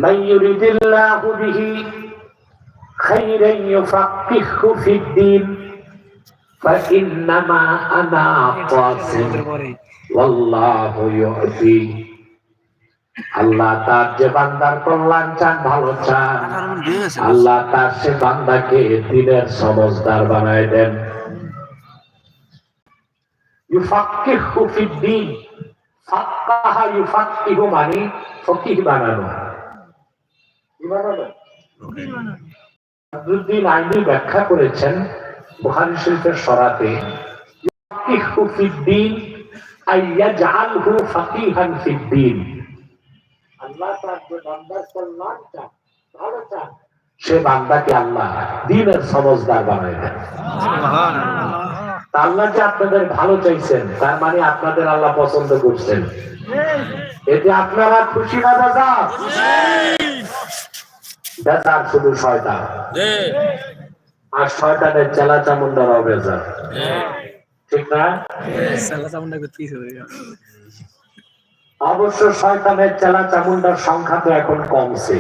মান ইউরিদিল্লাহু বিহি খাইরান ইউফাক্কিহু ফিদ-দীন ফাইন্নামা আনা কাসিম ওয়াল্লাহু ইউতি। আল্লাহ তার যে বান্দার কল্যাণ চান, ভালো চান, আল্লাহ তার সে বান্দাকে দ্বীনের সমঝদার বানায় দেন। ইউফাক্কিহু ফিদ-দীন, ফাক্কাহা ইউফাক্কিহু মানে ফকিহ বানানো। কি বানানো? নজরুদ্দিন আইনি ব্যাখ্যা করেছেন বুখারী শরীফের শরাতে, ইউফাক্কিহু ফিদ-দীন আই ইয়াজআলহু ফাকিহান ফিদ-দীন। আল্লাহ তার যে বান্দার কল্যাণ চান, ভালো চান, সে বান্দাকে আল্লাহ দ্বীনের সমঝদার বানায় দেন। আল্লাহ যে আপনাদের ভালো চাইছেন, তার মানে আপনাদের আল্লাহ পছন্দ করছেন। এতে আপনারা খুশি না বেজার? বেজার শুধু শয়তান, আর শয়তানের চেলা চামুন্ডারাও বেজার, ঠিক না? অবশ্য শয়তানের চেলা চামুন্ডার সংখ্যা তো এখন কমছে,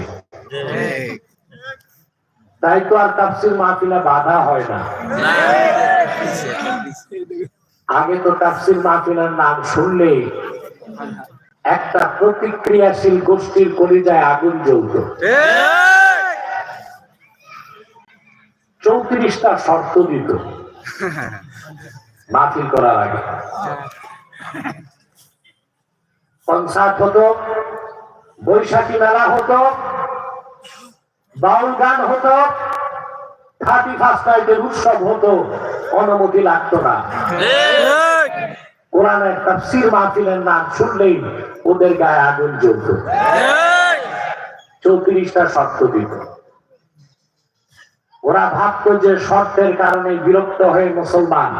তাই তো আর তাফসীর মাহফিলে বাধা হয় না। আগে তো তাফসীর মাহফিলের নাম শুনলে একটা প্রতিক্রিয়াশীল গোষ্ঠীর কলিজায় আগুন জ্বলত। 34টা শর্ত দিত মাহফিল করার আগে। কনসার্ট হতো, বৈশাখী মেলা হতো, বাউল গান হতো, 31st নাইটের উৎসব হতো, অনুমতি লাগতো না। কোরআনের তাফসীর মাহফিলের নাম শুনলেই ওদের গায়ে আগুন জ্বলত। 34টা শর্ত দিত। ওরা ভাবতো যে শর্তের কারণে বিরক্ত হয়ে মুসলমান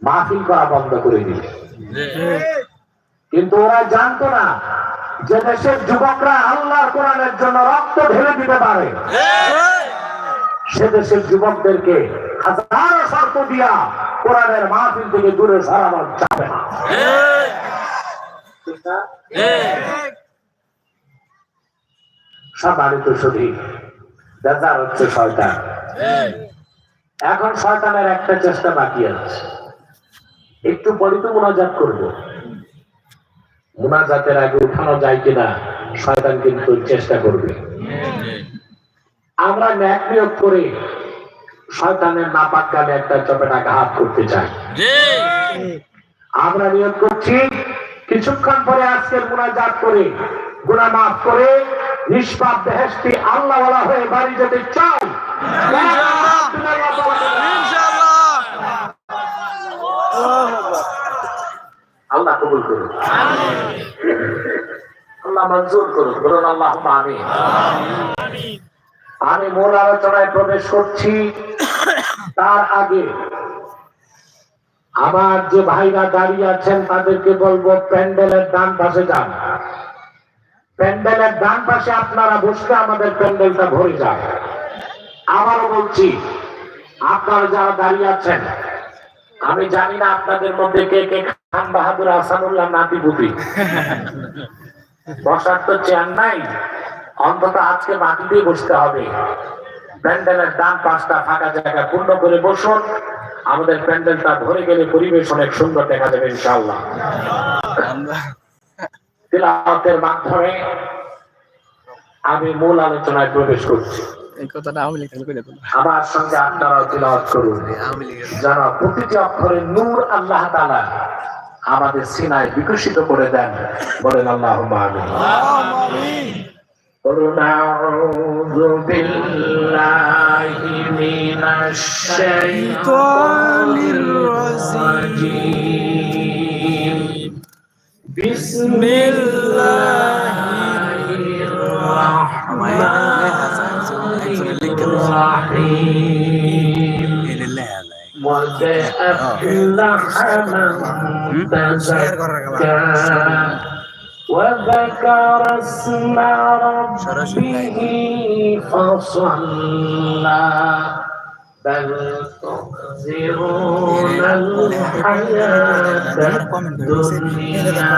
মাহফিল করা বন্ধ করে দিল, কিন্তু ওরা জানতো না যে দেশের যুবকরা আল্লাহর কোরআনের জন্য রক্ত ঢেলে দিতে পারে। সে দেশের যুবকদেরকে হাজারো শর্ত দিয়া কোরআনের মাহফিল থেকে দূরে সরানো যাবে না। সম্মানিত সুধী, বেজার হচ্ছে শয়তান। এখন শয়তানের একটা চেষ্টা বাকি আছে, একটু পরে তো মুনাজাত করবো। মুনাজাতের আগে উঠানো যায় কিনা শয়তান কিন্তু চেষ্টা করবে। আমরা ন্যাক নিয়োগ করে শয়তানের নাপাক গালে একটা চপেটা ঘাত করতে চাই। আমরা নিয়োগ করছি কিছুক্ষণ পরে আজকের মুনাজাত করে গুনাহ মাফ করে নিষ্পাপ বেহেশতি আল্লাহওয়ালা হয়ে বাড়ি যেতে চাই। আল্লাহ কবুল করুন, আল্লাহ মঞ্জুর করুন, বলুন আল্লাহুম্মা আমিন। আমি মূল আলোচনায় প্রবেশ করছি, তার আগে আমার যে ভাইরা দাঁড়িয়ে আছেন তাদেরকে বলবো প্যান্ডেলের ডান পাশে যান। প্যান্ডেলের ডান পাশে আপনারা বসলে আমাদের প্যান্ডেলটা ভরে যায়। আবারও বলছি, আপনারা যারা দাঁড়িয়ে আছেন, আমি জানি না আপনাদের মধ্যে কে কে খান বাহাদুর আহসানুল্লাহ নাতিপুতি। বসার তো চেয়ার নাই, অন্তত আজকে মাটিতেই বসতে হবে। প্যান্ডেলের ডান পাঁচটা ফাঁকা জায়গা পূর্ণ করে বসুন। আমাদের প্যান্ডেলটা ভরে গেলে পরিবেশ অনেক সুন্দর দেখা যাবে ইনশাআল্লাহ। তিলাওয়াতের মাধ্যমে আমি মূল আলোচনায় প্রবেশ করছি। আমার সঙ্গে আপনারাও তিলাওয়াত করুন, যেন প্রতিটি অক্ষরে নূর আল্লাহ তাআলা আমাদের সিনায় বিকশিত করে দেন। বলেন আল্লাহুম্মা আমিন। قُلْ أَعُوذُ بِاللَّهِ مِنَ الشَّيْطَانِ الرَّجِيمِ بِسْمِ اللَّهِ الرَّحْمَنِ الرَّحِيمِ قَدْ أَفْلَحَ مَن تَزَكَّىٰ وذكر اسم ربه فصلى بل تؤثرون الحياة الدنيا